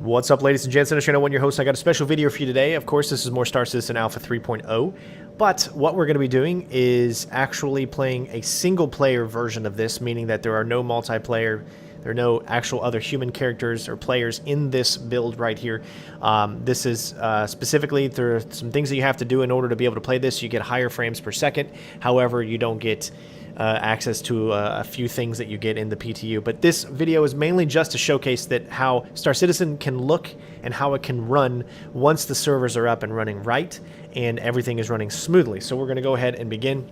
What's up, ladies and gents? I'm Channel 1, your host. I got a special video for you today. Of course, this is more Star Citizen Alpha 3.0, but what we're going to be doing is actually playing a single-player version of this, meaning that there are no multiplayer, there are no actual other human characters or players in this build right here. This is specifically, there are some things that you have to do in order to be able to play this. You get higher frames per second. However, you don't get access to a few things that you get in the PTU. But this video is mainly just to showcase that how Star Citizen can look and how it can run once the servers are up and running right and everything is running smoothly. So we're going to go ahead and begin.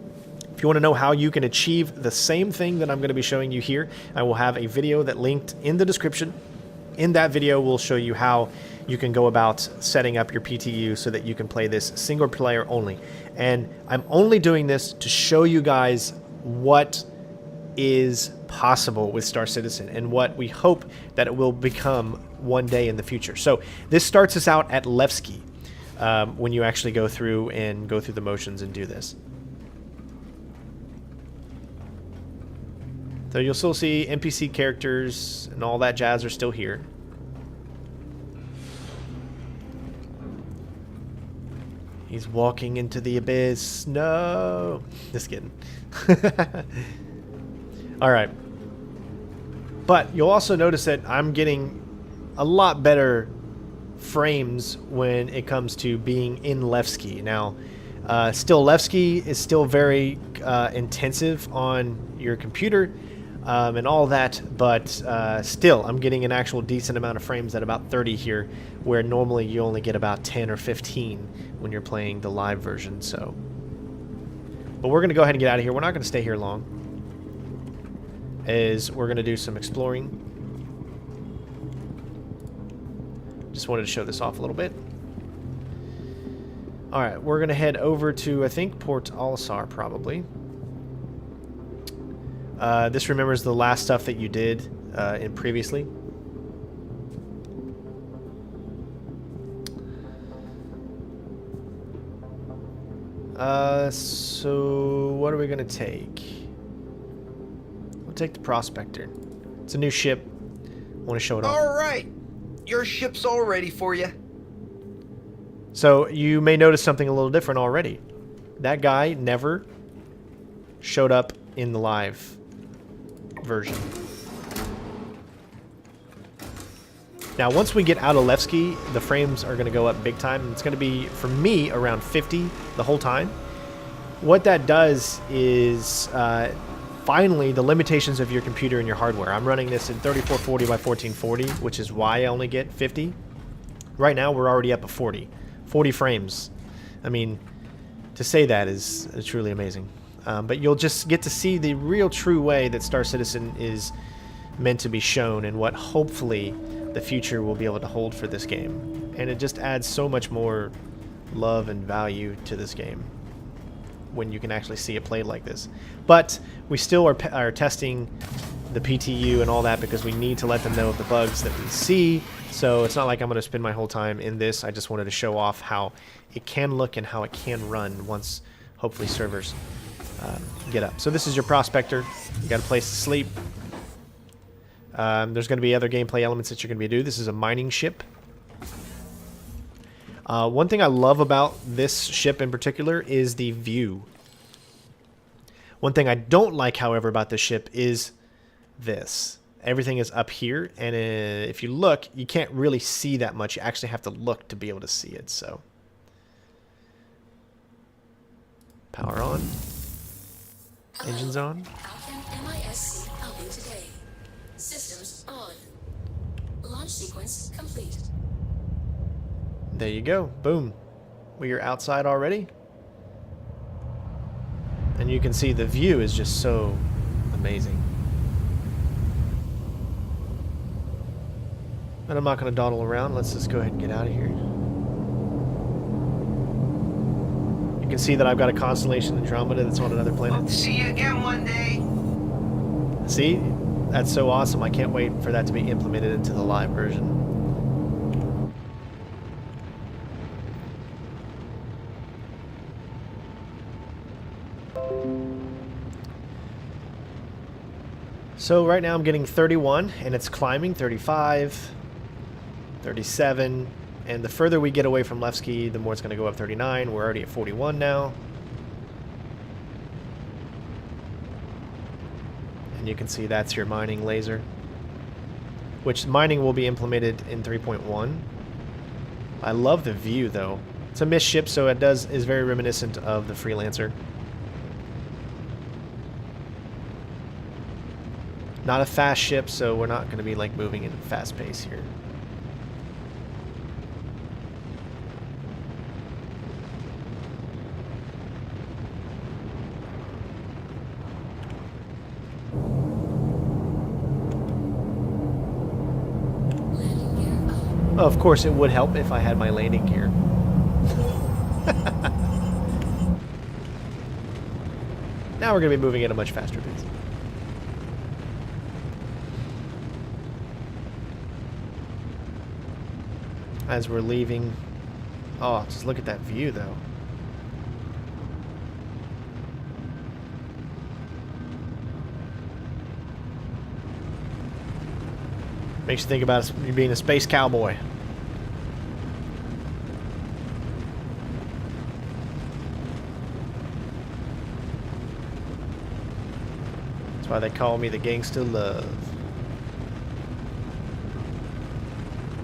If you want to know how you can achieve the same thing that I'm going to be showing you here, I will have a video that linked in the description. In that video, we'll show you how you can go about setting up your PTU so that you can play this single player only. And I'm only doing this to show you guys what is possible with Star Citizen and what we hope that it will become one day in the future. So this starts us out at Levski when you actually go through the motions and do this. So you'll still see NPC characters and all that jazz are still here. He's walking into the abyss. No! Just kidding. Alright. But you'll also notice that I'm getting a lot better frames when it comes to being in Levski. Now, still Levski is still very intensive on your computer and all that, but still I'm getting an actual decent amount of frames at about 30 here, where normally you only get about 10 or 15 when you're playing the live version. So, but we're going to go ahead and get out of here. We're not going to stay here long, as we're going to do some exploring. Just wanted to show this off a little bit. Alright, we're going to head over to, I think, Port Olisar, probably. This remembers the last stuff that you did in previously. So what are we going to take? We'll take the Prospector. It's a new ship. I want to show it off. Alright, your ship's all ready for you. So you may notice something a little different already. That guy never showed up in the live version. Now, once we get out of Levski, the frames are going to go up big time. It's going to be, for me, around 50 the whole time. What that does is, finally, the limitations of your computer and your hardware. I'm running this in 3440 by 1440, which is why I only get 50. Right now, we're already up at 40. 40 frames. I mean, to say that is truly amazing. But you'll just get to see the real true way that Star Citizen is meant to be shown and what hopefully the future will be able to hold for this game. And it just adds so much more love and value to this game when you can actually see it played like this. But we still are testing the PTU and all that because we need to let them know of the bugs that we see. So it's not like I'm going to spend my whole time in this. I just wanted to show off how it can look and how it can run once hopefully servers get up. So this is your Prospector. You got a place to sleep. There's going to be other gameplay elements that you're going to be doing. This is a mining ship. One thing I love about this ship in particular is the view. One thing I don't like, however, about this ship is this. Everything is up here, and if you look, you can't really see that much. You actually have to look to be able to see it. So, power on. Engines on. MISC outing today. Systems on. Launch sequence complete. There you go. Boom. We are outside already. And you can see the view is just so amazing. And I'm not going to dawdle around. Let's just go ahead and get out of here. You can see that I've got a constellation Andromeda that's on another planet. Hope to see you again one day. See? That's so awesome. I can't wait for that to be implemented into the live version. So right now I'm getting 31 and it's climbing 35. 37. And the further we get away from Levski, the more it's going to go up. 39. We're already at 41 now. And you can see that's your mining laser, which mining will be implemented in 3.1. I love the view, though. It's a missed ship, so it is very reminiscent of the Freelancer. Not a fast ship, so we're not going to be like moving in fast pace here. Of course, it would help if I had my landing gear. Now we're going to be moving at a much faster pace. As we're leaving... Oh, just look at that view, though. Makes you think about you being a space cowboy. That's why they call me the Gangsta Love.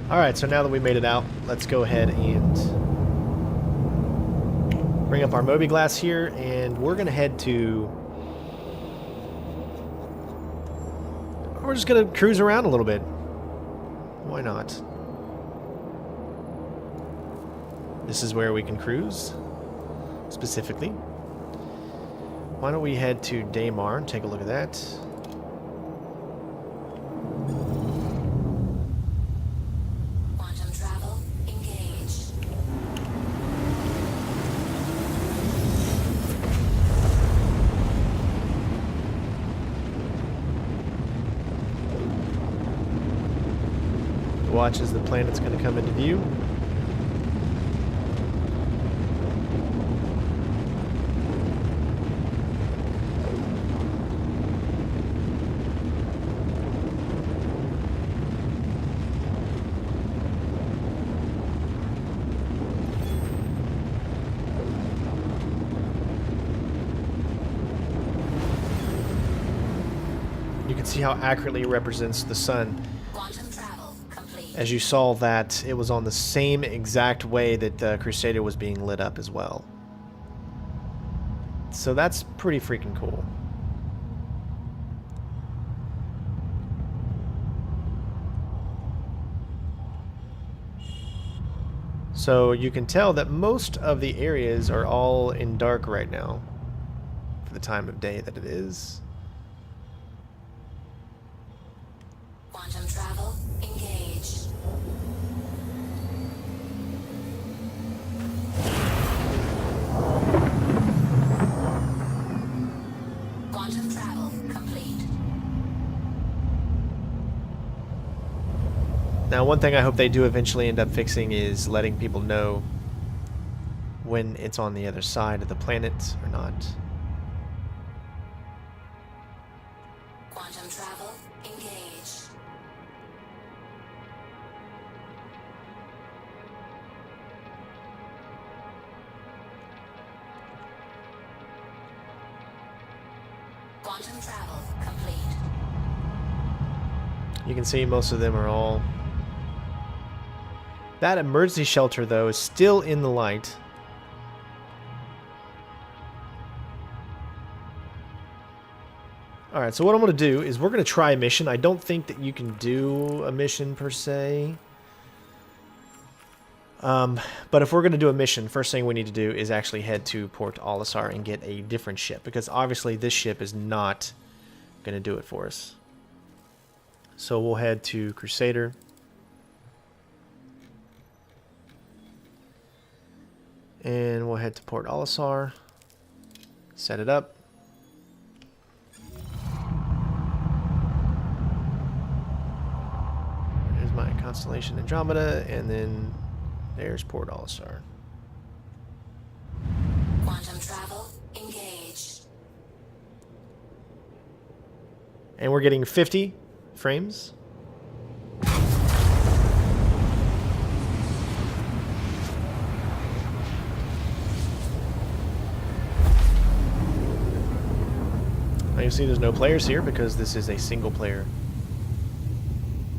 Alright, so now that we made it out, let's go ahead and bring up our Moby-Glass here, and we're going to head to... We're just going to cruise around a little bit. Why not? This is where we can cruise, specifically. Why don't we head to Daymar and take a look at that? Quantum travel engaged. Watch as the planet's going to come into view. You can see how accurately it represents the sun. Quantum travel complete. As you saw that it was on the same exact way that Crusader was being lit up as well. So that's pretty freaking cool. So you can tell that most of the areas are all in dark right now for the time of day that it is. Quantum travel engaged. Quantum travel complete. Now, one thing I hope they do eventually end up fixing is letting people know when it's on the other side of the planet or not. Quantum travel engaged. Quantum travel complete. You can see most of them are all... That emergency shelter, though, is still in the light. Alright, so what I'm going to do is we're going to try a mission. I don't think that you can do a mission per se. But if we're going to do a mission, first thing we need to do is actually head to Port Olisar and get a different ship. Because obviously this ship is not going to do it for us. So we'll head to Crusader. And we'll head to Port Olisar. Set it up. There's my constellation Andromeda, and then there's Port Olisar. Quantum travel engaged. And we're getting 50 frames. you see there's no players here because this is a single player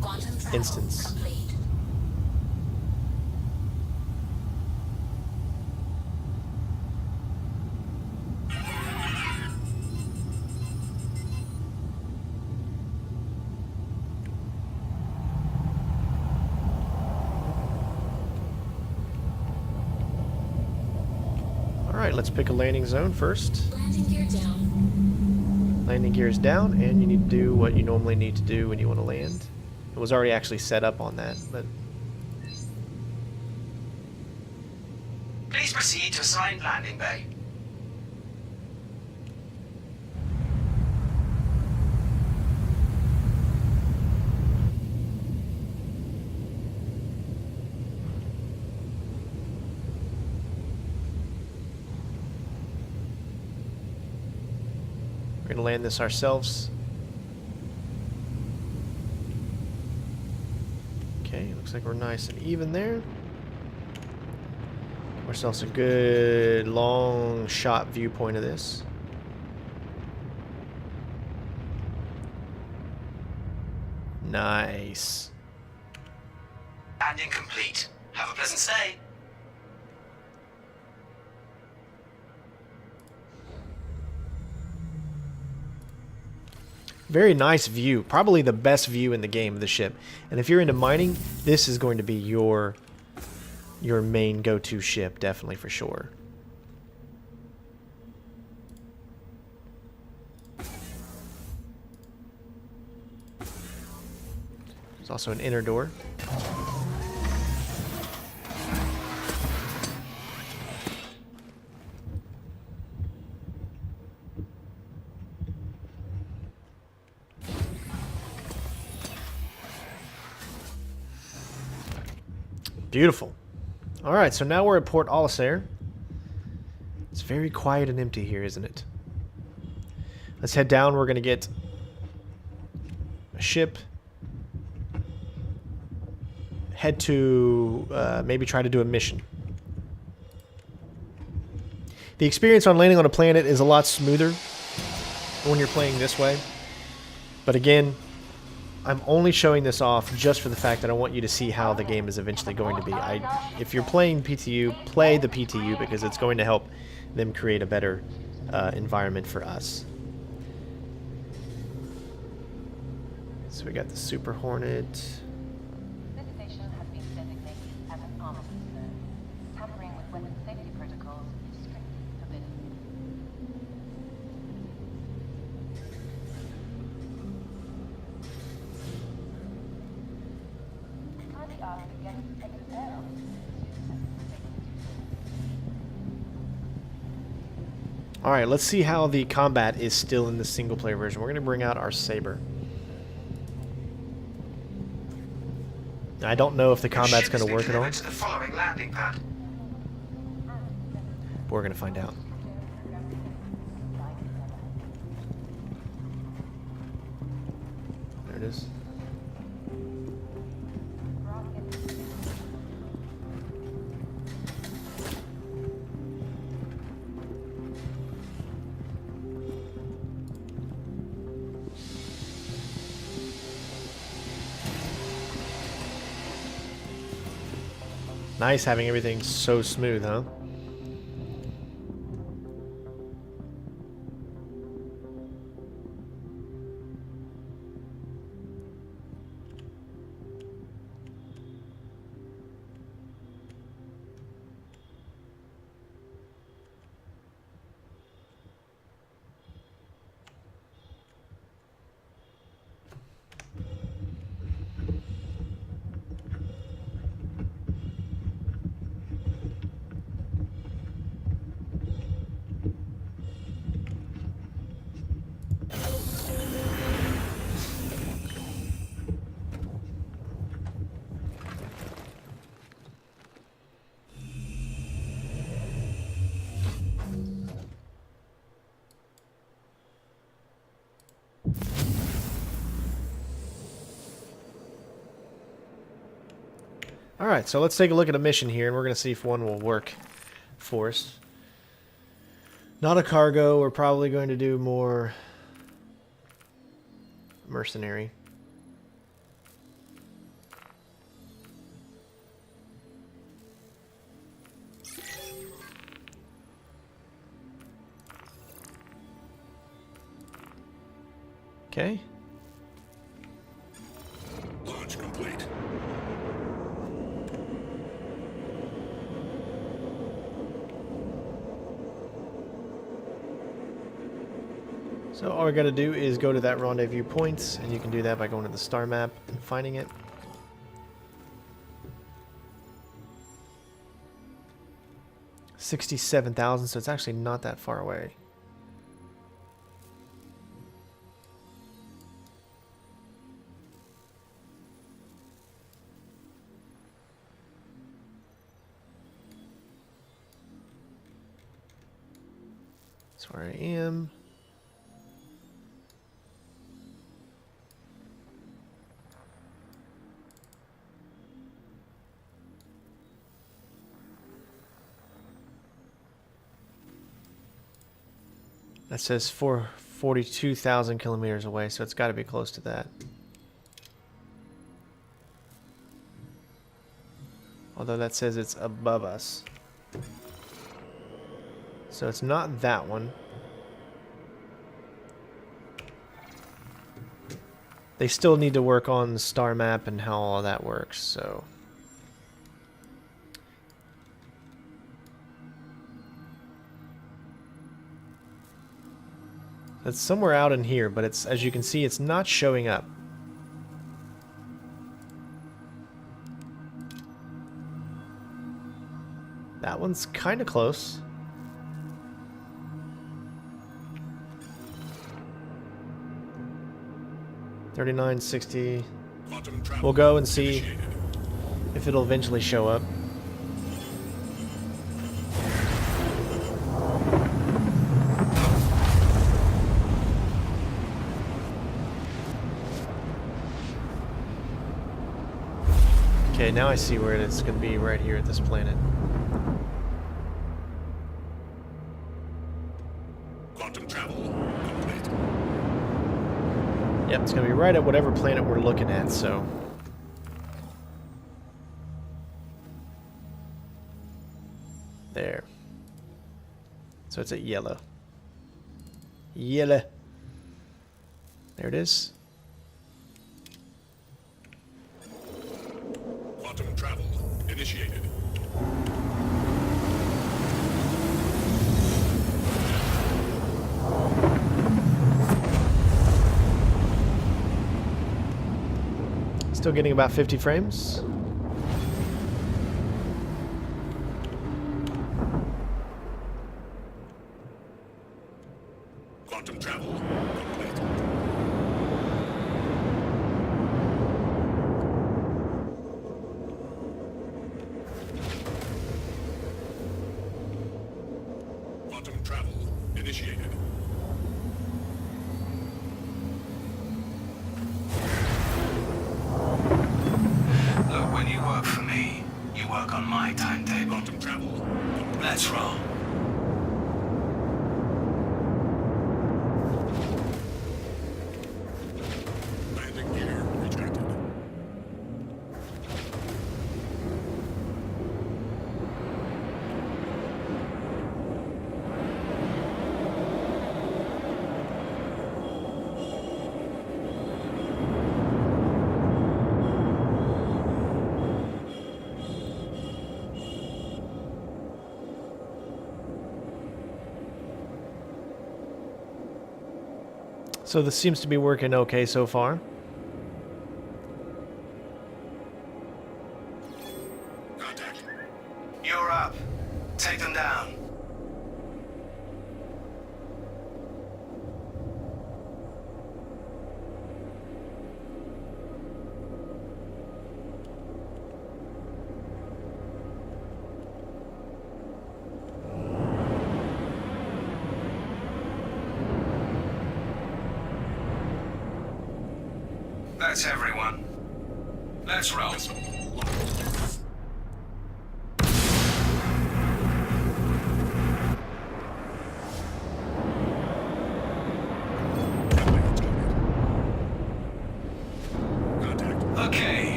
Quantum travel instance. complete. Alright, let's pick a landing zone first. Landing gear down. Landing gear is down, and you need to do what you normally need to do when you want to land. It was already actually set up on that, but Please proceed to assigned landing bay. we're going to land this ourselves. Okay, looks like we're nice and even there. Give ourselves a good long shot viewpoint of this. Nice. Landing complete. Have a pleasant stay. Very nice view. Probably the best view in the game of the ship. And if you're into mining, this is going to be your main go-to ship, definitely for sure. There's also an inner door. Beautiful. Alright, so now we're at Port Olisar. It's very quiet and empty here, isn't it? Let's head down. We're going to get a ship. Head to maybe try to do a mission. The experience on landing on a planet is a lot smoother when you're playing this way. But again, I'm only showing this off just for the fact that I want you to see how the game is eventually going to be. If you're playing PTU, play the PTU because it's going to help them create a better environment for us. So we got the Super Hornet. This station has been designated as an armament zone. Tampering with weapon safety protocols is strictly forbidden. Kindly ask the guests to exit aisle. Alright, let's see how the combat is still in the single player version. We're going to bring out our Saber. I don't know if the combat's going to work at all. To the following landing pad. But we're going to find out. There it is. Nice having everything so smooth, huh? Alright, so let's take a look at a mission here, and we're going to see if one will work for us. Not a cargo. We're probably going to do more mercenary. Okay. Launch complete. So all we got to do is go to that rendezvous point, and you can do that by going to the star map and finding it. $67,000, so it's actually not that far away. That's where I am. That says 42,000 kilometers away, so it's got to be close to that. Although that says it's above us. So it's not that one. They still need to work on the star map and how all that works, so... It's somewhere out in here, but it's, as you can see, it's not showing up. That one's kind of close. $39.60. Quantum travel We'll go and see initiated. if it'll eventually show up. Okay, now I see where it's going to be, right here at this planet. Quantum travel complete. Yep, it's going to be right at whatever planet we're looking at, so... There. So it's at yellow. Yellow. There it is. Quantum travel initiated. Still getting about 50 frames. Quantum travel complete. Quantum travel initiated. Look, when you work for me, you work on my timetable. Quantum travel complete. Let's roll. Landing gear retracted. So this seems to be working okay so far. Contact. You're up. Take them down. That's everyone. Let's roll.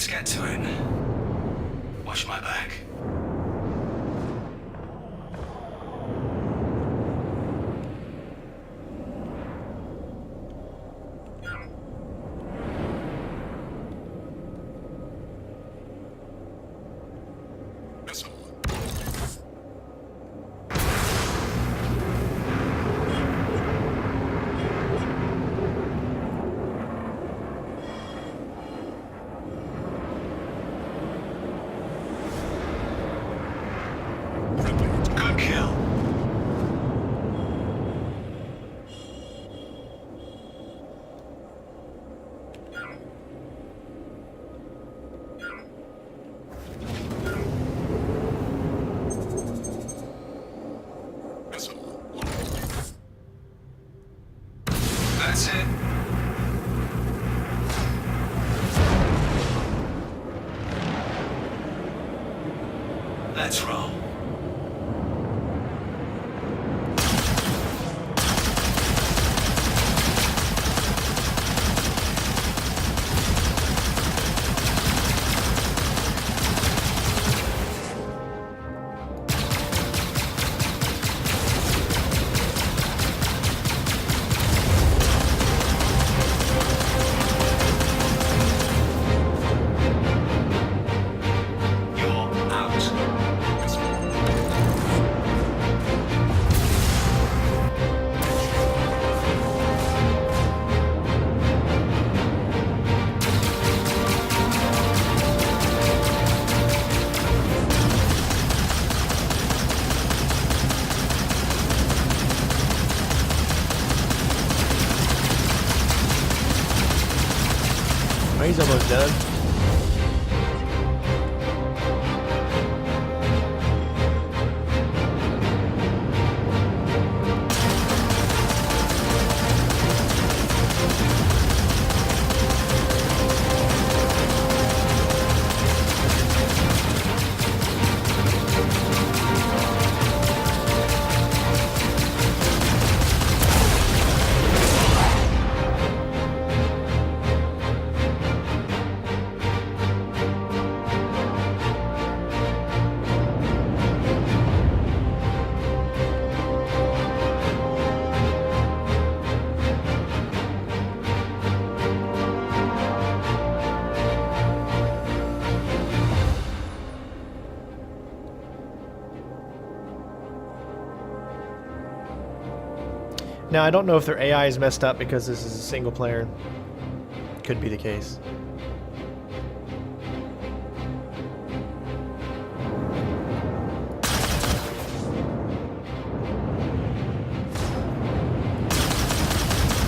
Let's get to it. Watch my back. Missile. Friendly. Good kill. Missile. That's it. Let's roll. You're out. Oh, he's almost done. Now, I don't know if their AI is messed up because this is a single player. Could be the case.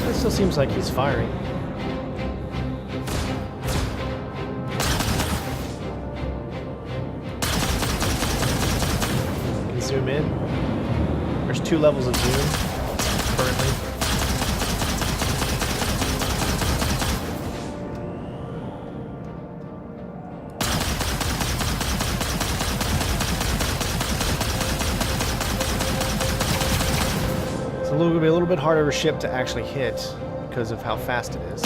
It still seems like he's firing. Can zoom in. There's 2 levels of zoom currently. It's a little bit harder of a ship to actually hit because of how fast it is.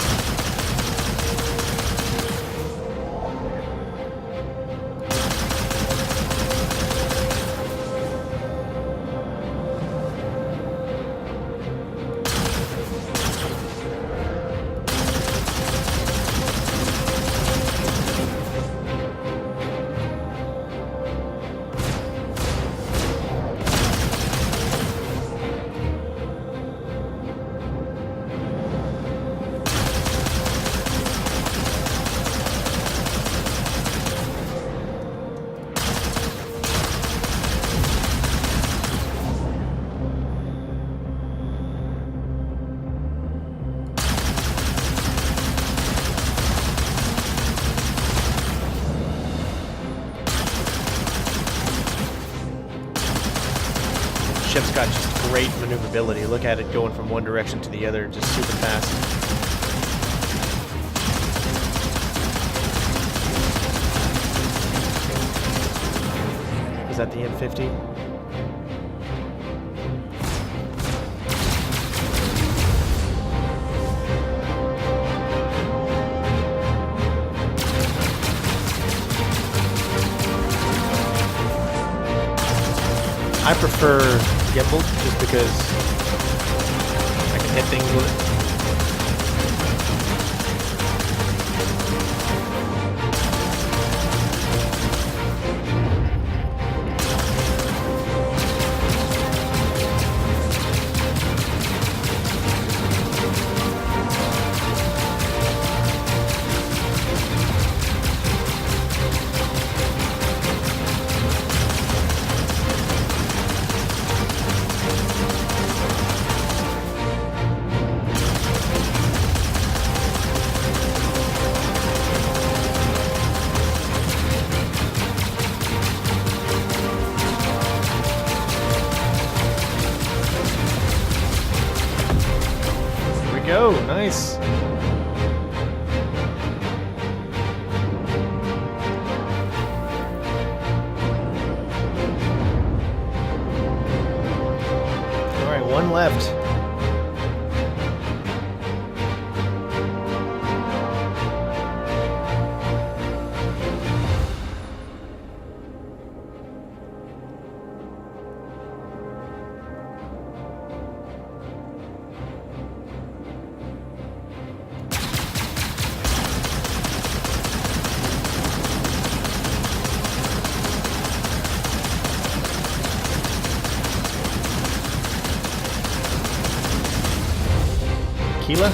Ship's got just great maneuverability. Look at it going from one direction to the other, just super fast. Is that the M50? I prefer gimbal just because I can hit things with it. Go, nice. All right, one left. Tequila.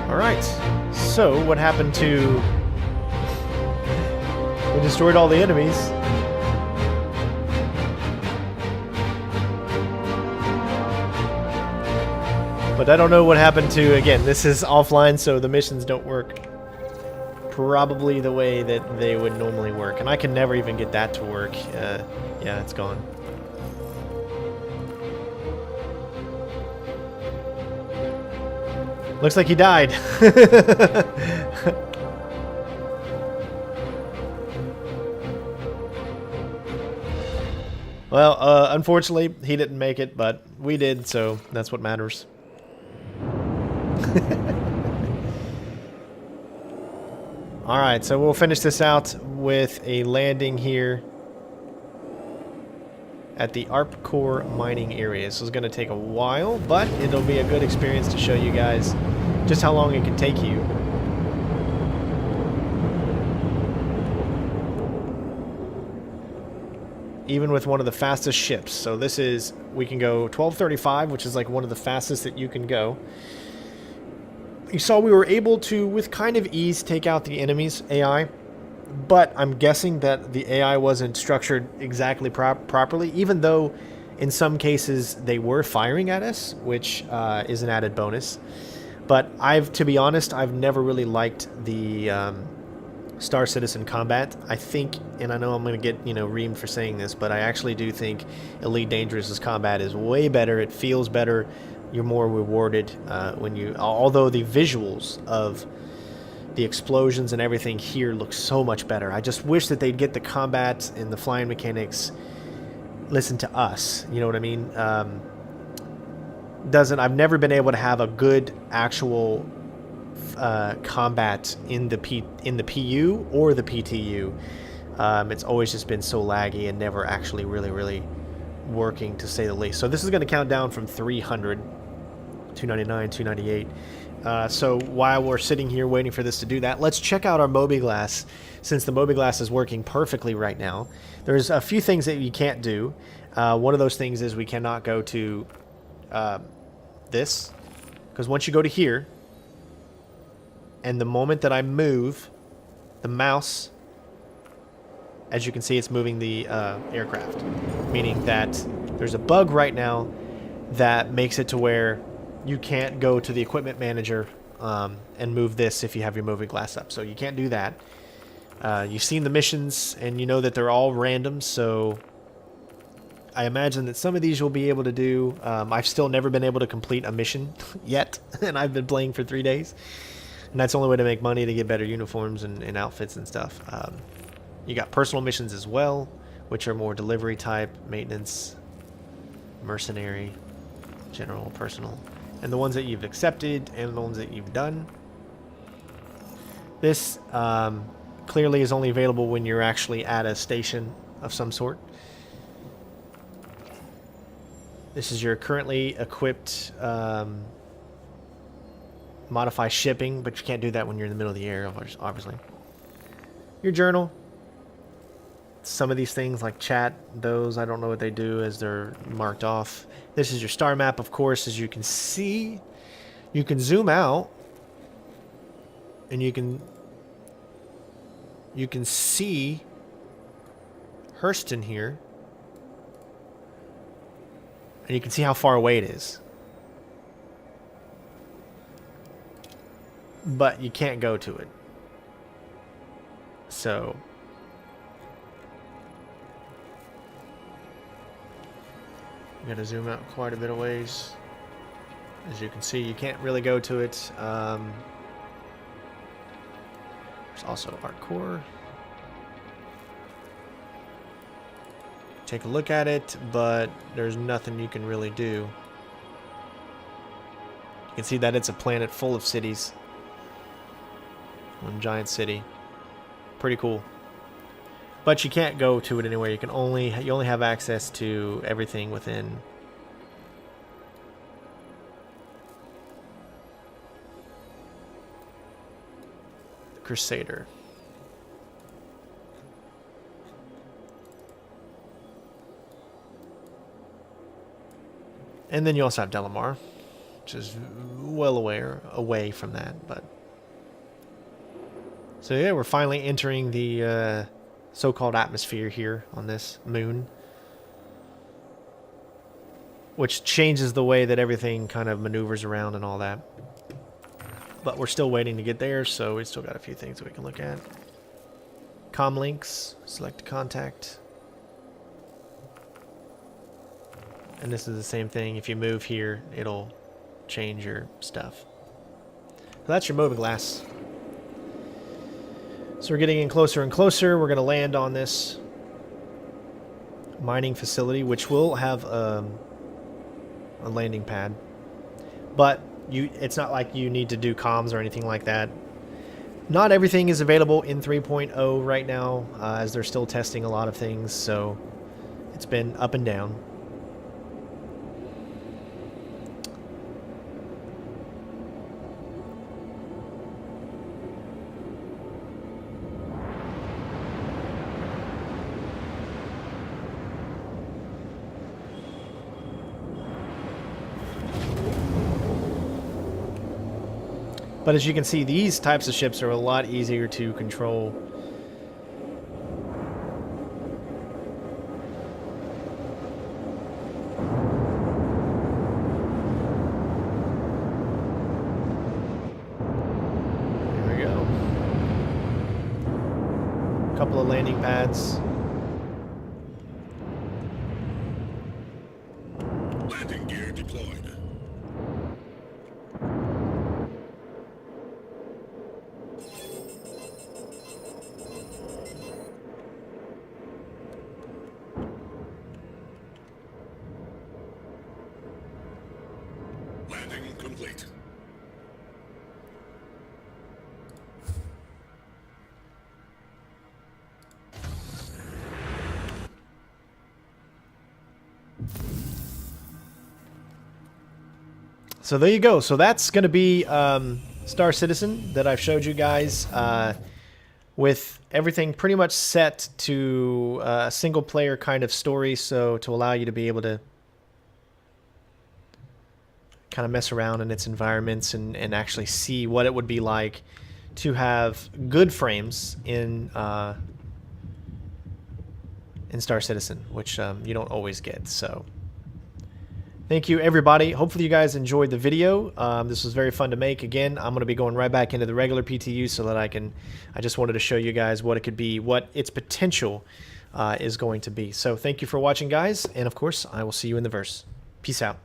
Alright, so what happened to... We destroyed all the enemies. But I don't know what happened to... Again, this is offline, so the missions don't work probably the way that they would normally work. And I can never even get that to work. Yeah, it's gone. Looks like he died. Well, unfortunately, he didn't make it, but we did, so that's what matters. Alright, so we'll finish this out with a landing here at the ARPCore mining area. This is going to take a while, but it'll be a good experience to show you guys just how long it can take you. Even with one of the fastest ships. So this is, we can go 1235, which is like one of the fastest that you can go. You saw we were able to, with kind of ease, take out the enemy's AI. But I'm guessing that the AI wasn't structured exactly properly, even though in some cases they were firing at us, which is an added bonus. But to be honest, I've never really liked the Star Citizen combat. I think, and I know I'm going to get, reamed for saying this, but I actually do think Elite Dangerous' combat is way better. It feels better. You're more rewarded when you... Although the visuals of the explosions and everything here looks so much better. I just wish that they'd get the combat and the flying mechanics listen to us. You know what I mean? I've never been able to have a good actual combat in the PU or the PTU. It's always just been so laggy and never actually really working, to say the least. So this is going to count down from 300, 299, 298. So while we're sitting here waiting for this to do that, let's check out our Mobi-Glass, since the Mobi-Glass is working perfectly right now. There's a few things that you can't do. One of those things is we cannot go to this, because once you go to here, And the moment that I move the mouse, as you can see, it's moving the aircraft. Meaning that there's a bug right now that makes it to where you can't go to the equipment manager and move this if you have your moving glass up. So you can't do that. You've seen the missions, and you know that they're all random, so I imagine that some of these you'll be able to do. I've still never been able to complete a mission yet, and I've been playing for 3 days. And that's the only way to make money, to get better uniforms and outfits and stuff. You got personal missions as well, which are more delivery type, maintenance, mercenary, general, personal. And the ones that you've accepted and the ones that you've done. This clearly is only available when you're actually at a station of some sort. This is your currently equipped modify shipping, but you can't do that when you're in the middle of the air, obviously. Your journal. Some of these things like chat, those I don't know what they do as they're marked off. This is your star map, of course. As you can see, you can zoom out and you can see Hurston here, and you can see how far away it is. But you can't go to it. So you gotta zoom out quite a bit of ways. As you can see, you can't really go to it. There's also Art Core. Take a look at it, but there's nothing you can really do. You can see that it's a planet full of cities. One giant city. Pretty cool. But you can't go to it anywhere. You only have access to everything within the Crusader. And then you also have Delamar, which is well away from that, but so yeah, we're finally entering the so-called atmosphere here on this moon, which changes the way that everything kind of maneuvers around and all that. But we're still waiting to get there, so we still got a few things that we can look at. Comm links, select contact. And this is the same thing. If you move here, it'll change your stuff. So that's your moving glass. So we're getting in closer and closer. We're going to land on this mining facility, which will have a landing pad. But it's not like you need to do comms or anything like that. Not everything is available in 3.0 right now, as they're still testing a lot of things. So it's been up and down. But as you can see, these types of ships are a lot easier to control. There we go. A couple of landing pads. Landing gear deployed. Landing complete. So there you go. So that's going to be Star Citizen that I've showed you guys, with everything pretty much set to a single player kind of story, so to allow you to be able to kind of mess around in its environments and actually see what it would be like to have good frames in Star Citizen, which you don't always get. So thank you, everybody. Hopefully you guys enjoyed the video. This was very fun to make. Again, I'm going to be going right back into the regular PTU so that I just wanted to show you guys what it could be, what its potential is going to be. So thank you for watching, guys. And of course, I will see you in the verse. Peace out.